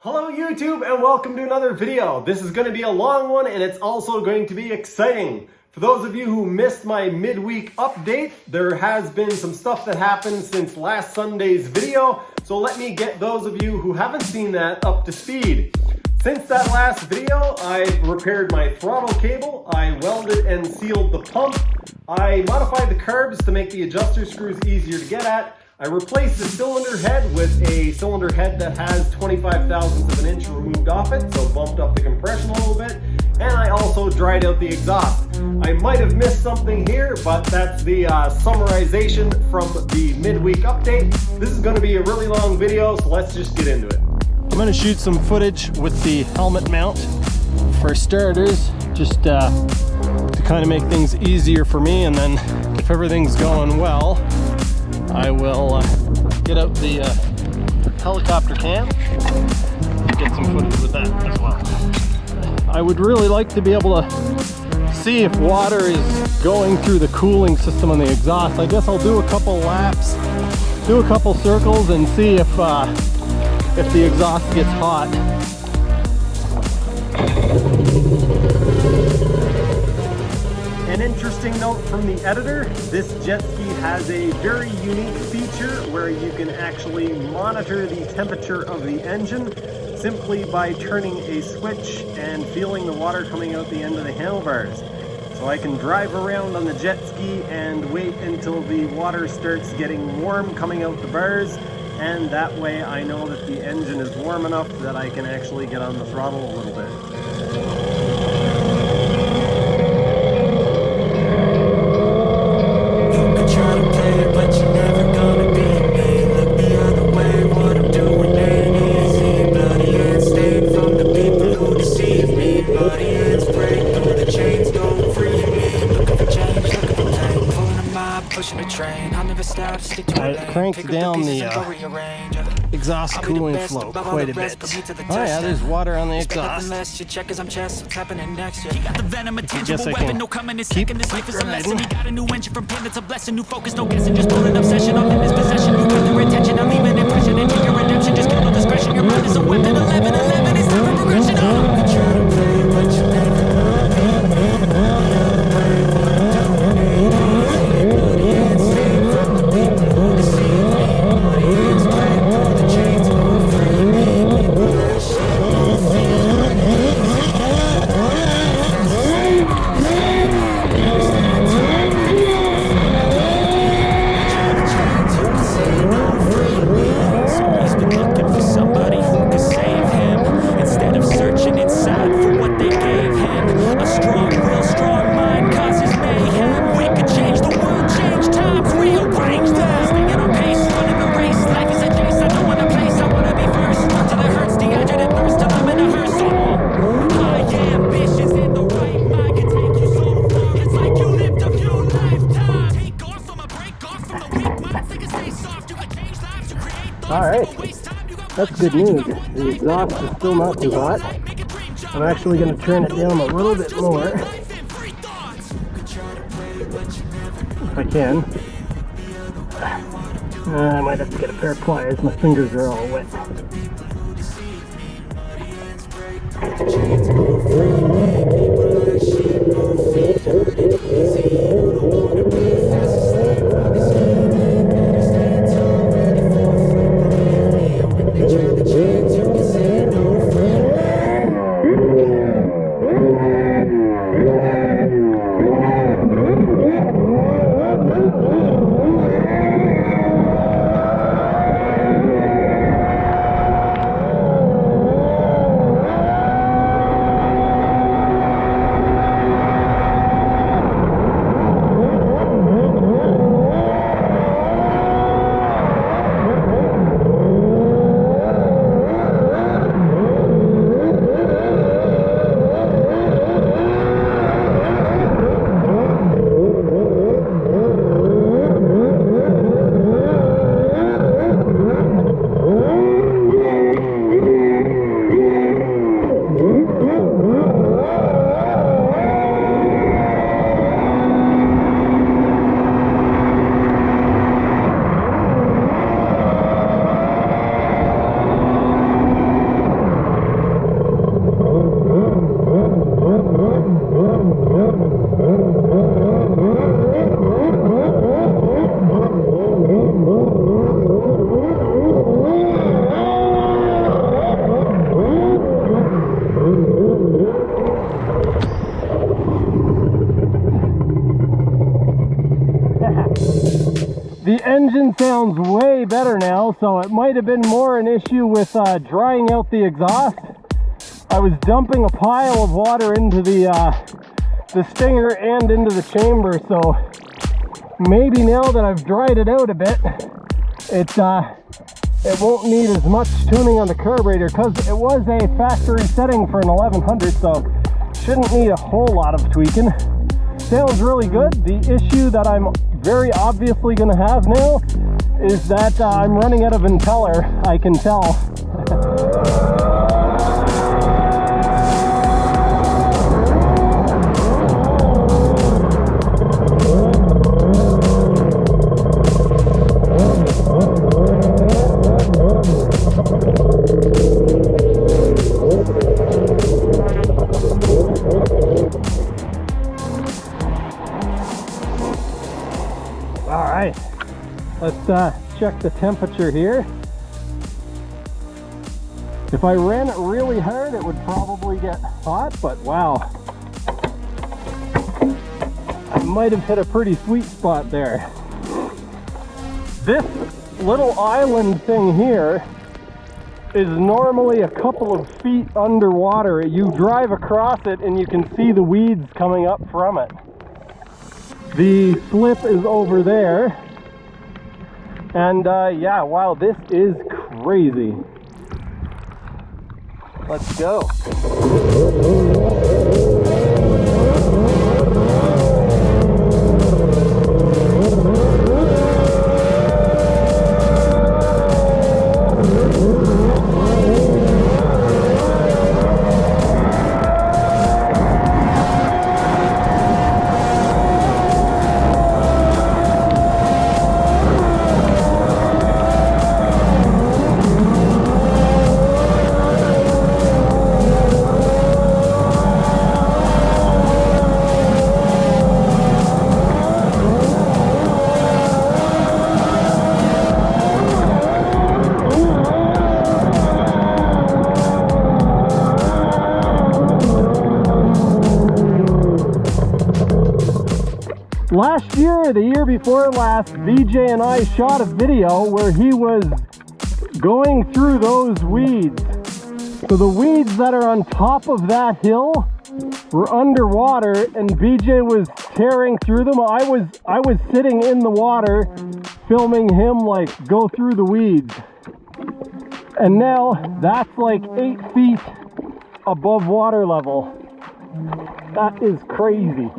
Hello YouTube and welcome to another video. This is going to be a long one and it's also going to be exciting. For those of you who missed my midweek update, there has been some stuff that happened since last Sunday's video, so let me get those of you who haven't seen that up to speed. Since that last video, I repaired my throttle cable, I welded and sealed the pump, I modified the carbs to make the adjuster screws easier to get at, I replaced the cylinder head with a cylinder head that has 25 thousandths of an inch removed off it, so bumped up the compression a little bit, and I also dried out the exhaust. I might have missed something here, but that's the summarization from the midweek update. This is going to be a really long video, so let's just get into it. I'm going to shoot some footage with the helmet mount for starters, just to kind of make things easier for me, and then if everything's going well, I will get out the helicopter cam and get some footage with that as well. I would really like to be able to see if water is going through the cooling system on the exhaust. I guess I'll do a couple laps, do a couple circles, and see if the exhaust gets hot. An interesting note from the editor, this jet ski has a very unique feature where you can actually monitor the temperature of the engine simply by turning a switch and feeling the water coming out the end of the handlebars. So I can drive around on the jet ski and wait until the water starts getting warm coming out the bars, and that way I know that the engine is warm enough that I can actually get on the throttle a little bit. I cranked down the exhaust cooling flow quite a bit. Oh yeah, there's water on the exhaust. I guess I can keep Alright, that's good news. The exhaust is still not too hot. I'm actually going to turn it down a little bit more, if I can. I might have to get a pair of pliers, my fingers are all wet. engine sounds way better now, so it might have been more an issue with drying out the exhaust. I was dumping a pile of water into the stinger and into the chamber, so maybe now that I've dried it out a bit, it won't need as much tuning on the carburetor, because it was a factory setting for an 1100, so shouldn't need a whole lot of tweaking. Sounds really good. The issue that I'm very obviously going to have now is that I'm running out of impeller, I can tell. Alright, let's check the temperature here. If I ran it really hard, it would probably get hot, but wow. I might have hit a pretty sweet spot there. This little island thing here is normally a couple of feet underwater. You drive across it and you can see the weeds coming up from it. The slip is over there, and yeah, wow, this is crazy. Let's go. Last year, or the year before last, VJ and I shot a video where he was going through those weeds. So the weeds that are on top of that hill were underwater, and VJ was tearing through them. I was sitting in the water filming him like go through the weeds. And now that's like 8 feet above water level. That is crazy.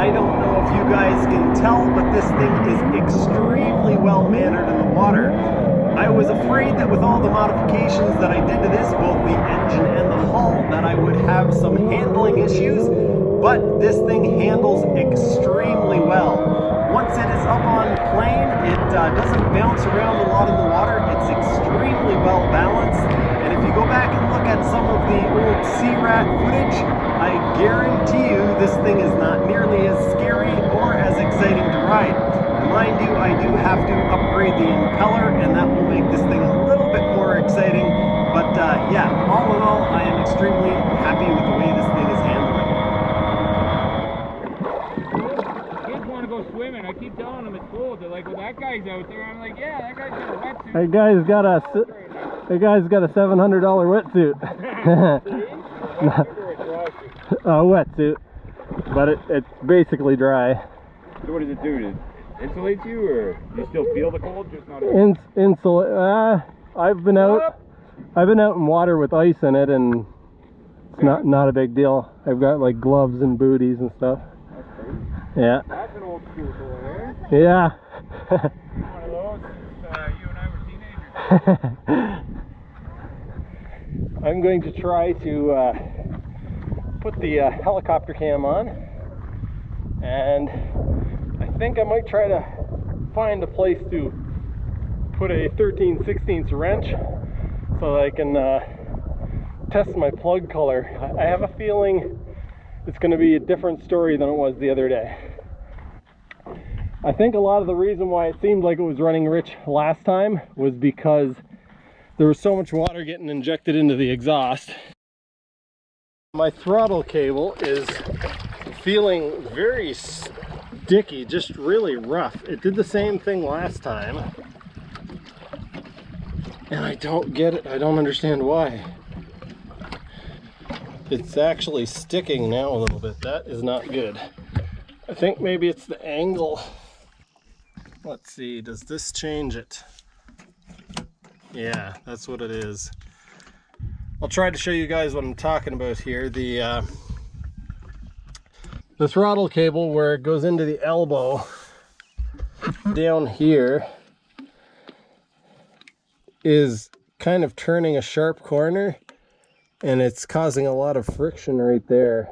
I don't know if you guys can tell, but this thing is extremely well mannered in the water. I was afraid that with all the modifications that I did to this, both the engine and the hull, that I would have some handling issues, but this thing handles extremely well. Once it is up on plane, it doesn't bounce around a lot in the water. It's extremely well balanced, and if you go back and look at some of the old Sea-Rat footage, I guarantee you this thing is not nearly as scary or as exciting to ride. Mind you, I do have to upgrade the impeller, and that will make this thing a little bit more exciting. But yeah, all in all, I am extremely happy with the way this thing is handling. That guy's got a $700 wetsuit. A wetsuit, but it's basically dry. So what does it do? Does it insulate you, or do you still feel the cold? Just not. I've been out in water with ice in it, and it's not a big deal. I've got like gloves and booties and stuff. That's crazy. Yeah. That's an old school toy, eh? Yeah. One of those since you and I were teenagers. I'm going to try to put the helicopter cam on, and I think I might try to find a place to put a 13/16 wrench so that I can test my plug color. I have a feeling it's going to be a different story than it was the other day. I think a lot of the reason why it seemed like it was running rich last time was because there was so much water getting injected into the exhaust. My throttle cable is feeling very sticky, just really rough. It did the same thing last time, and I don't get it. I don't understand why. It's actually sticking now a little bit. That is not good. I think maybe it's the angle. Let's see, does this change it? Yeah, that's what it is. I'll try to show you guys what I'm talking about here. The throttle cable, where it goes into the elbow down here, is kind of turning a sharp corner, and it's causing a lot of friction right there.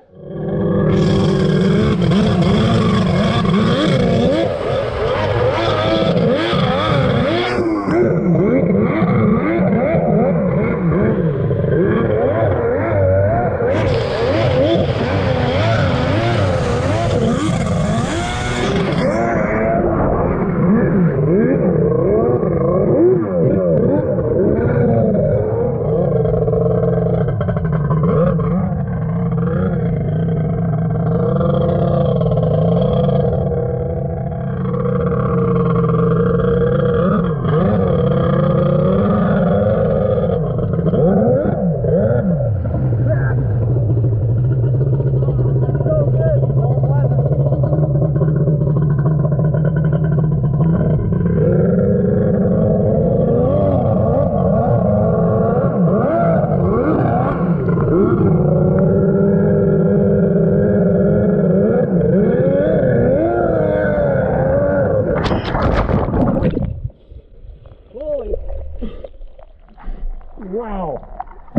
Wow,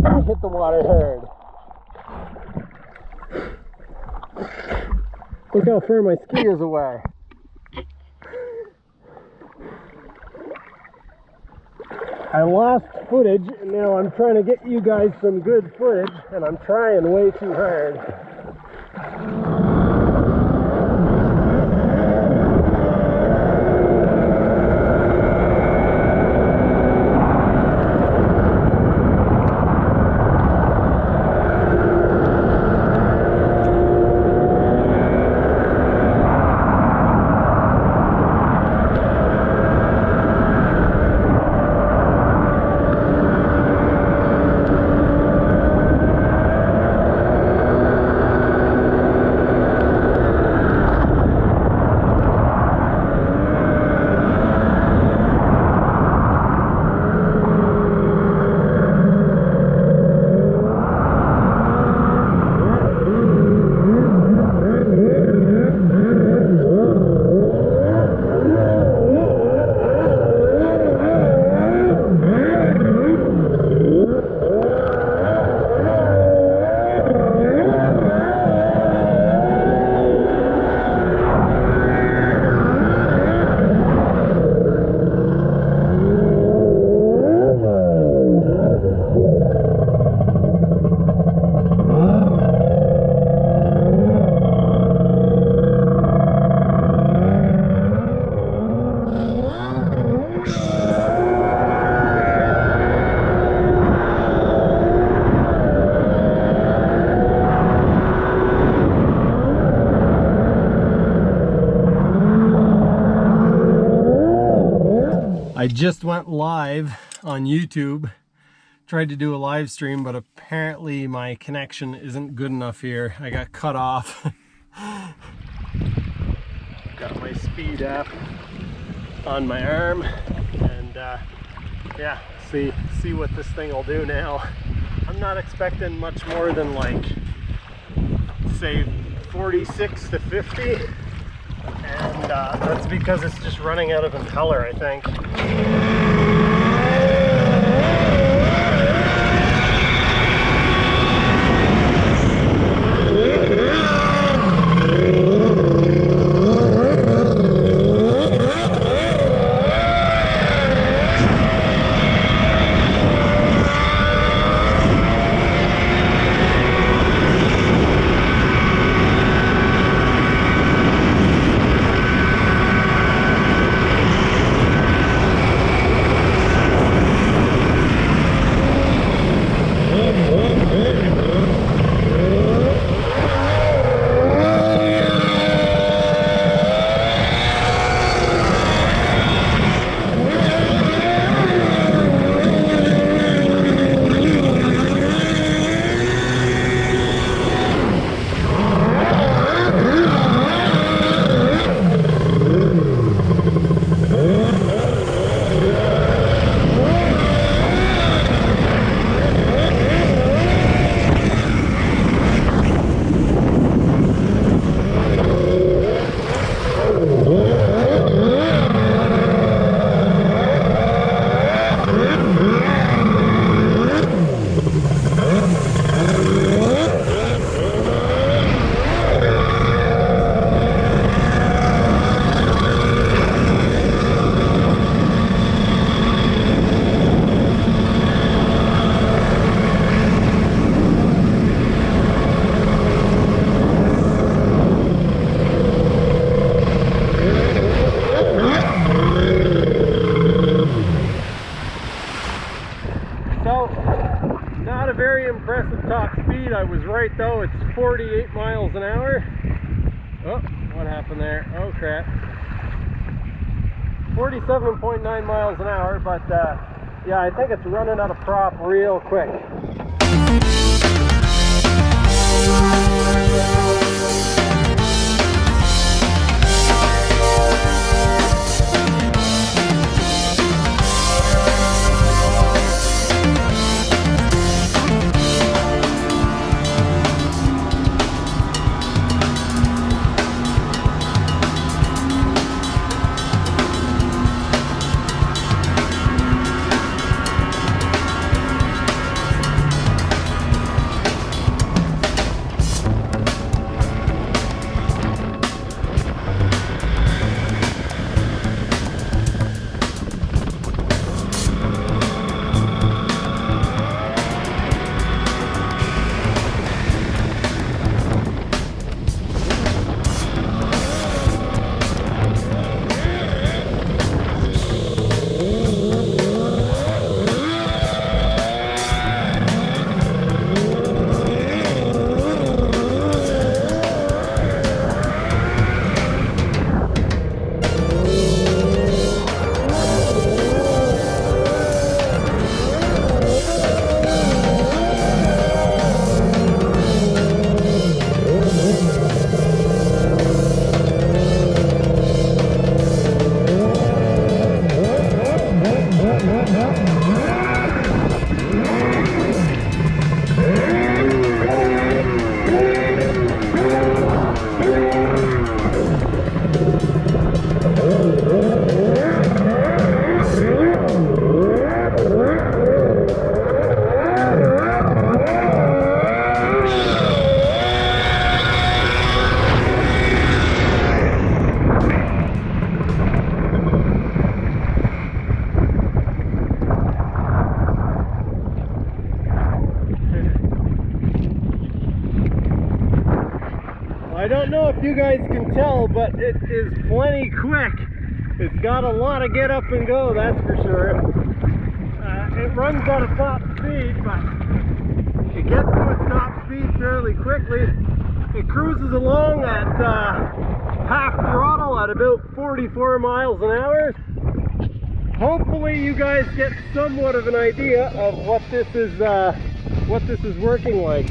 I hit the water hard. Look how far my ski is away. I lost footage, and now I'm trying to get you guys some good footage, and I'm trying way too hard. I just went live on YouTube, tried to do a live stream, but apparently my connection isn't good enough here. I got cut off. Got my speed app on my arm, and yeah, see what this thing will do now. I'm not expecting much more than like, say, 46 to 50, and that's because it's just running out of impeller, I think. Impressive top speed. I was right though, it's 48 miles an hour. Oh, what happened there? Oh crap. 47.9 miles an hour, but yeah, I think it's running out of prop real quick. I don't know if you guys can tell, but it is plenty quick. It's got a lot of get up and go, that's for sure. It runs at a top speed, but it gets to its top speed fairly quickly. It cruises along at half throttle at about 44 miles an hour. hopefully you guys get somewhat of an idea of what this is working like.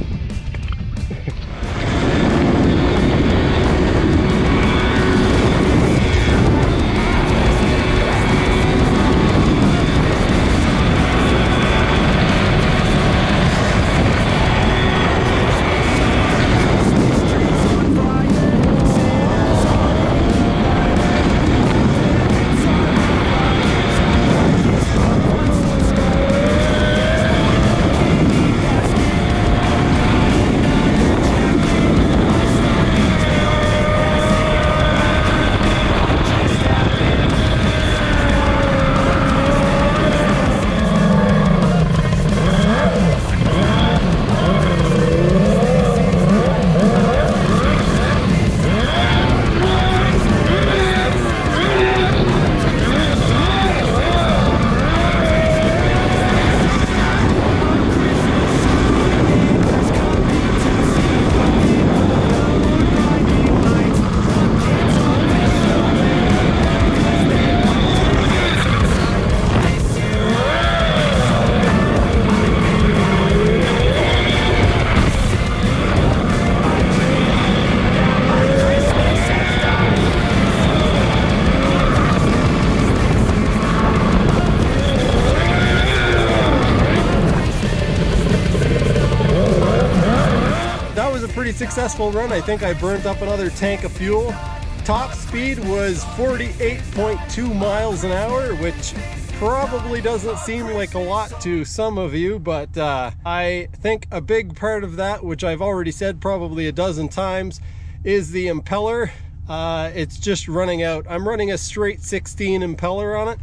Pretty successful run. I think I burnt up another tank of fuel. Top speed was 48.2 miles an hour, which probably doesn't seem like a lot to some of you, but I think a big part of that, which I've already said probably a dozen times, is the impeller. It's just running out. I'm running a straight 16 impeller on it,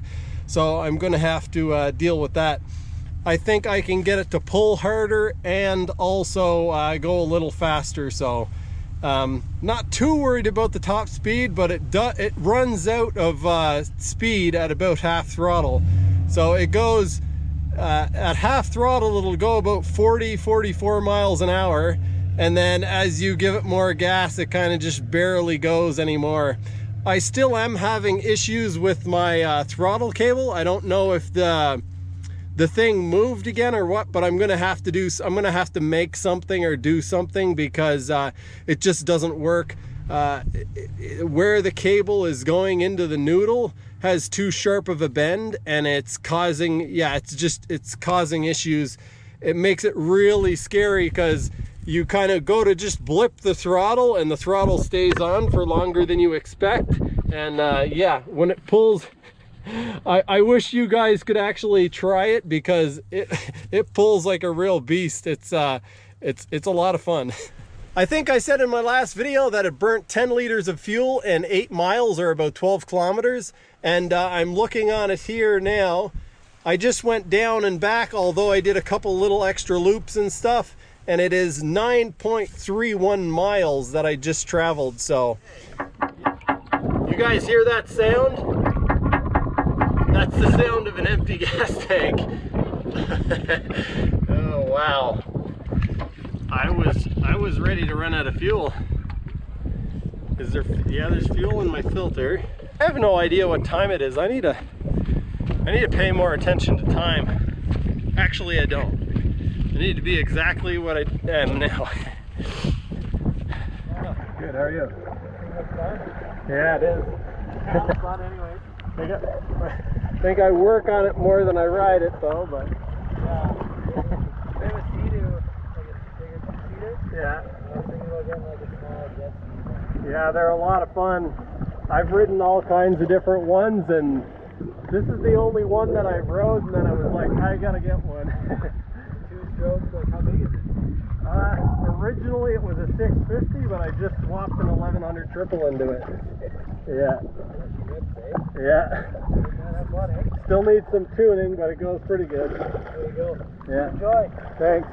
so I'm gonna have to deal with that. I think I can get it to pull harder and also go a little faster, so not too worried about the top speed, but it runs out of speed at about half throttle. So it goes at half throttle, it'll go about 44 miles an hour, and then as you give it more gas, it kind of just barely goes anymore. I still am having issues with my throttle cable. I don't know if the thing moved again or what, but I'm gonna have to make something or do something, because it just doesn't work. Where the cable is going into the noodle has too sharp of a bend, and it's causing issues. It makes it really scary, because you kind of go to just blip the throttle and the throttle stays on for longer than you expect, and yeah, when it pulls, I wish you guys could actually try it, because it pulls like a real beast. It's a lot of fun. I think I said in my last video that it burnt 10 liters of fuel and 8 miles, or about 12 kilometers. And I'm looking on it here now. I just went down and back, although I did a couple little extra loops and stuff, and it is 9.31 miles that I just traveled. So you guys hear that sound? That's the sound of an empty gas tank. Oh wow. I was ready to run out of fuel. Is there? Yeah, there's fuel in my filter. I have no idea what time it is. I need to pay more attention to time. Actually, I don't. I need to be exactly what I am now. Good, how are you? Yeah, it is. It's fun anyway. I think I work on it more than I ride it, though, but yeah. They have a Sea-Doo, like a bigger Sea-Doo? Yeah. I was thinking about getting like a small jet ski. Yeah, they're a lot of fun. I've ridden all kinds of different ones, and this is the only one that I've rode, and then I was like, I gotta get one. 2 strokes, like how big is it? Originally it was a 650, but I just swapped an 1100 triple into it. Yeah. Yeah. Still needs some tuning, but it goes pretty good. There you go. Yeah. Enjoy. Thanks.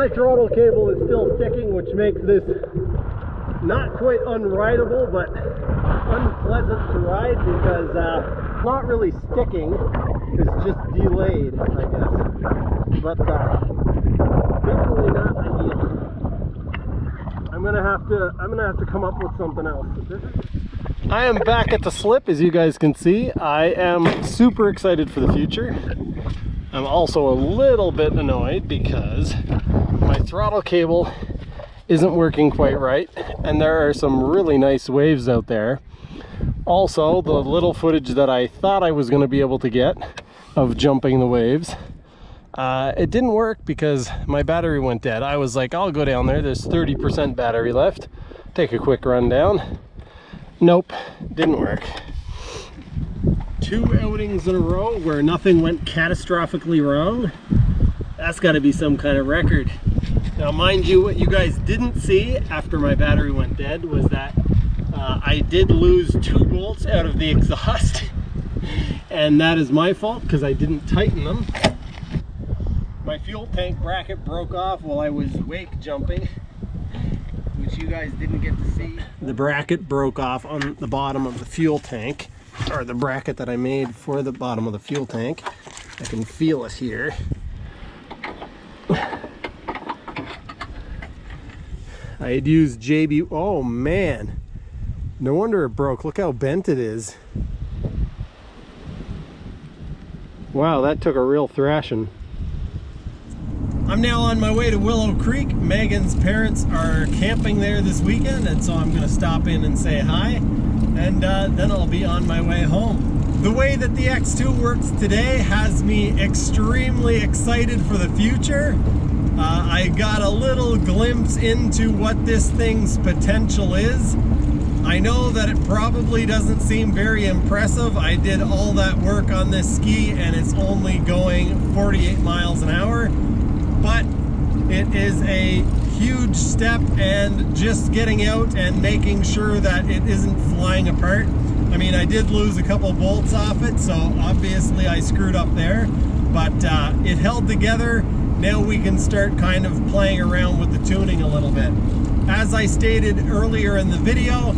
My throttle cable is still sticking, which makes this not quite unrideable, but unpleasant to ride because it's not really sticking, it's just delayed, I guess. But definitely not ideal. I'm gonna have to come up with something else. I am back at the slip, as you guys can see. I am super excited for the future. I'm also a little bit annoyed because my throttle cable isn't working quite right, and there are some really nice waves out there. Also, the little footage that I thought I was going to be able to get of jumping the waves, it didn't work because my battery went dead. I was like, I'll go down there, there's 30% battery left, take a quick run down. Nope, didn't work. 2 outings in a row where nothing went catastrophically wrong. That's got to be some kind of record. Now mind you, what you guys didn't see after my battery went dead was that I did lose 2 bolts out of the exhaust. And that is my fault because I didn't tighten them. My fuel tank bracket broke off while I was wake jumping, which you guys didn't get to see. The bracket broke off on the bottom of the fuel tank, or the bracket that I made for the bottom of the fuel tank. I can feel it here. I had used JB, oh man, no wonder it broke. Look how bent it is. Wow, that took a real thrashing. I'm now on my way to Willow Creek. Megan's parents are camping there this weekend, and so I'm gonna stop in and say hi, and then I'll be on my way home. The way that the X2 works today has me extremely excited for the future. I got a little glimpse into what this thing's potential is. I know that it probably doesn't seem very impressive. I did all that work on this ski and it's only going 48 miles an hour, but it is a huge step, and just getting out and making sure that it isn't flying apart. I mean, I did lose a couple bolts off it, so obviously I screwed up there, but it held together. Now we can start kind of playing around with the tuning a little bit. As I stated earlier in the video,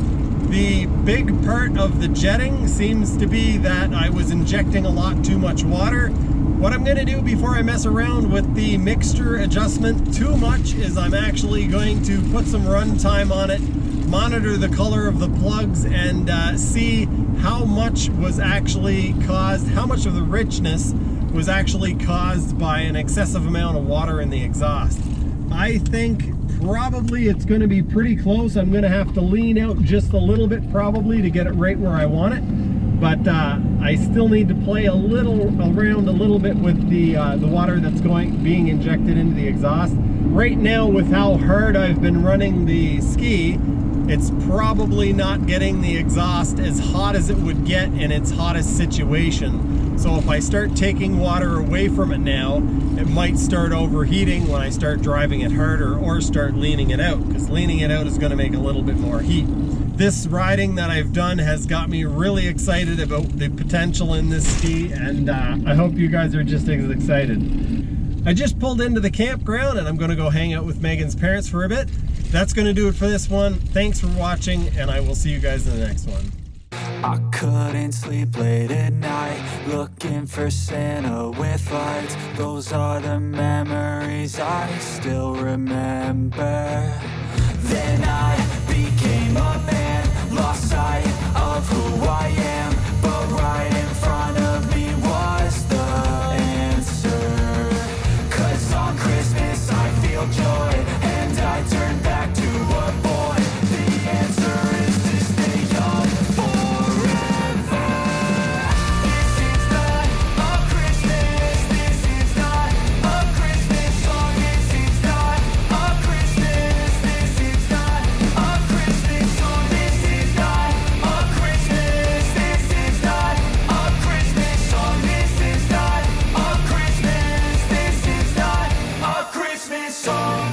the big part of the jetting seems to be that I was injecting a lot too much water. What I'm going to do before I mess around with the mixture adjustment too much is I'm actually going to put some run time on it, monitor the color of the plugs, and see how much was actually caused, how much of the richness was actually caused by an excessive amount of water in the exhaust. I think probably it's going to be pretty close. I'm going to have to lean out just a little bit probably to get it right where I want it. But I still need to play around a little bit with the water that's being injected into the exhaust. Right now, with how hard I've been running the ski, it's probably not getting the exhaust as hot as it would get in its hottest situation. So if I start taking water away from it now, it might start overheating when I start driving it harder, or start leaning it out, because leaning it out is going to make a little bit more heat. This riding that I've done has got me really excited about the potential in this ski, and I hope you guys are just as excited. I just pulled into the campground and I'm going to go hang out with Megan's parents for a bit. That's going to do it for this one. Thanks for watching, and I will see you guys in the next one. I couldn't sleep late at night, looking for Santa with lights. Those are the memories I still remember. Then I became a man, lost sight of who I am, but right in front of me was the answer. 'Cause on Christmas I feel joy, and I turn back to a boy. The answer is to stay young forever. This is not a Christmas, this is not a Christmas song, this is not a Christmas, this is not a Christmas song, this is not a Christmas, this is not a Christmas song, this is not a Christmas, this is not a Christmas song.